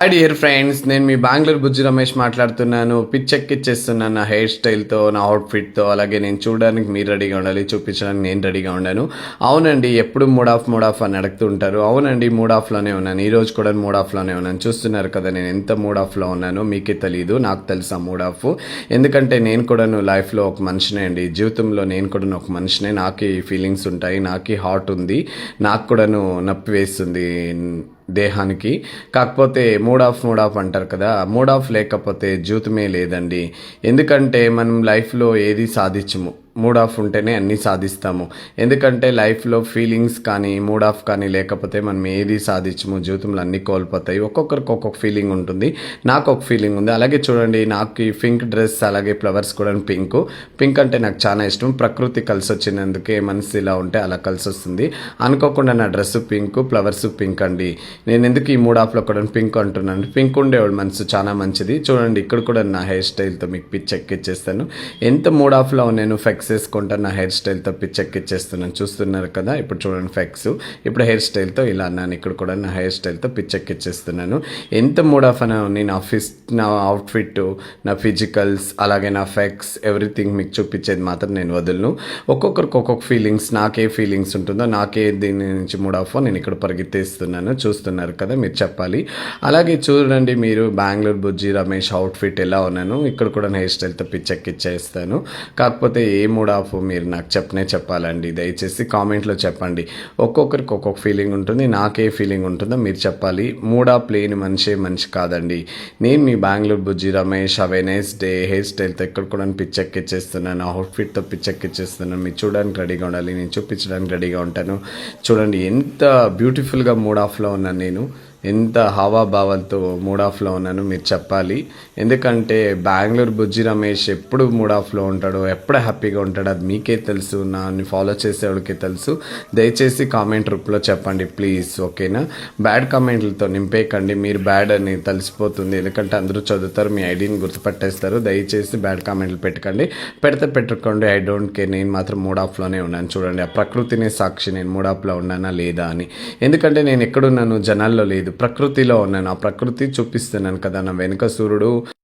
Hi dear friends, నేను మీ బెంగళూరు బుజ్జి రమేష్ మాట్లాడుతున్నాను. పిచ్చెక్కిచ్చేస్తున్నాను నా హెయిర్ స్టైల్తో, నా అవుట్ఫిట్తో. అలాగే నేను చూడడానికి మీరు రెడీగా ఉండాలి, చూపించడానికి నేను రెడీగా ఉండాను. అవునండి, ఎప్పుడు మూడ్ ఆఫ్ అని అడుగుతూ ఉంటారు. అవునండి, మూడ్ ఆఫ్లోనే ఉన్నాను. ఈ రోజు కూడా మూడ్ ఆఫ్లోనే ఉన్నాను. చూస్తున్నారు కదా నేను ఎంత మూడ్ ఆఫ్లో ఉన్నానో. మీకే తెలియదు, నాకు తెలుసు ఆ మూడ్ ఆఫ్. ఎందుకంటే నేను కూడాను లైఫ్లో ఒక మనిషినే అండి. జీవితంలో నేను కూడా ఒక మనిషినే. నాకు ఫీలింగ్స్ ఉంటాయి, నాకు హార్ట్ ఉంది, నాకు కూడాను నొప్పి వేస్తుంది దేహానికి. కాకపోతే మూడ్ ఆఫ్ అంటారు కదా, మూడ్ ఆఫ్ లేకపోతే జీవితమే లేదండి. ఎందుకంటే మనం లైఫ్లో ఏది సాధించము, మూడ్ ఆఫ్ ఉంటేనే అన్నీ సాధిస్తాము. ఎందుకంటే లైఫ్లో ఫీలింగ్స్ కానీ మూడ్ ఆఫ్ కానీ లేకపోతే మనం ఏది సాధించము, జీవితంలో అన్నీ కోల్పోతాయి. ఒక్కొక్కరికి ఒక్కొక్క ఫీలింగ్ ఉంటుంది. నాకు ఒక ఫీలింగ్ ఉంది. అలాగే చూడండి, నాకు ఈ పింక్ డ్రెస్, అలాగే ఫ్లవర్స్ కూడా పింక్ అంటే నాకు చాలా ఇష్టం. ప్రకృతి కలిసి వచ్చినందుకే మనసు ఇలా ఉంటే అలా కలిసి వస్తుంది. అనుకోకుండా నా డ్రెస్ పింక్, ఫ్లవర్స్ పింక్ అండి. నేను ఎందుకు ఈ మూడ్ ఆఫ్లో కూడా పింక్ అంటున్నాను. పింక్ ఉండేవాడు మనసు చాలా మంచిది. చూడండి, ఇక్కడ కూడా నా హెయిర్ స్టైల్తో మీకు పిచ్చెక్కిచ్చేస్తాను. ఎంత మూడ్ ఆఫ్లో నేను ఫెక్స్ వేసుకుంటాను, నా హెయిర్ స్టైల్తో పిచ్చెక్కిచ్చేస్తున్నాను. చూస్తున్నారు కదా, ఇప్పుడు చూడండి ఫెక్స్. ఇప్పుడు హెయిర్ స్టైల్తో ఇలా అన్నాను. ఇక్కడ కూడా నా హెయిర్ స్టైల్తో పిచ్చెక్కిచ్చేస్తున్నాను. ఎంత మూడ్ ఆఫ్ అని నా అవుట్ఫిట్, నా ఫిజికల్స్, అలాగే నా ఫెక్స్, ఎవ్రీథింగ్ మీకు చూపించేది మాత్రం నేను వదలను. ఒక్కొక్కరికి ఒక్కొక్క ఫీలింగ్స్, నాకే ఫీలింగ్స్ ఉంటుందో, నాకే దీని నుంచి మూడ్ ఆఫ్ నేను ఇక్కడ పరిగెత్తేస్తున్నాను. చూస్తున్నారు కదా, మీరు చెప్పాలి. అలాగే చూడండి, మీరు బెంగళూరు బుజ్జి రమేష్ అవుట్ఫిట్ ఎలా ఉన్నాను. ఇక్కడ కూడా హెయిర్ స్టైల్తో పిచ్చెక్కిచ్చేస్తాను. కాకపోతే ఏ మూడ్ ఆఫ్ మీరు నాకు చెప్పాలండి. దయచేసి కామెంట్లో చెప్పండి. ఒక్కొక్కరికి ఒక్కొక్క ఫీలింగ్ ఉంటుంది, నాకే ఫీలింగ్ ఉంటుందో మీరు చెప్పాలి. మూడ్ ఆఫ్ లేని మనిషి కాదండి. నేను మీ బెంగళూరు బుజ్జి రమేష్. అవేర్నెస్ డే హెయిర్ స్టైల్తో ఇక్కడ కూడా పిచ్చెక్కిచ్చేస్తున్నాను, అవుట్ఫిట్తో పిచ్చెక్కిచ్చేస్తున్నాను. మీరు చూడడానికి రెడీగా ఉండాలి, నేను చూపించడానికి రెడీగా ఉంటాను. చూడండి ఎంత బ్యూటిఫుల్గా మూడ్ ఆఫ్లో ఉన్నాను నేను, ఎంత హావాభావాలతో మూడ్ ఆఫ్లో ఉన్నాను మీరు చెప్పాలి. ఎందుకంటే బెంగళూరు బుజ్జి రమేష్ ఎప్పుడు మూడ్ ఆఫ్లో ఉంటాడో, ఎప్పుడు హ్యాపీగా ఉంటాడో అది మీకే తెలుసు, నన్ను ఫాలో చేసేవాడికే తెలుసు. దయచేసి కామెంట్ రూపంలో చెప్పండి ప్లీజ్, ఓకేనా? బ్యాడ్ కామెంట్లతో నింపేయకండి, మీరు బ్యాడ్ అని తెలిసిపోతుంది. ఎందుకంటే అందరూ చదువుతారు, మీ ఐడిని గుర్తుపట్టేస్తారు. దయచేసి బ్యాడ్ కామెంట్లు పెట్టకండి. పెట్టుకోండి, ఐ డోంట్ కేర్. నేను మాత్రం మూడ్ ఆఫ్లోనే ఉన్నాను. చూడండి, ఆ ప్రకృతినే సాక్షి, నేను మూడ్ ఆఫ్లో ఉన్నానా లేదా అని. ఎందుకంటే నేను ఎక్కడున్నాను, జనాల్లో లేదు, ప్రకృతిలో ఉన్నాను. ఆ ప్రకృతి చూపిస్తున్నాను కదా, నా వెనుక సూర్యుడు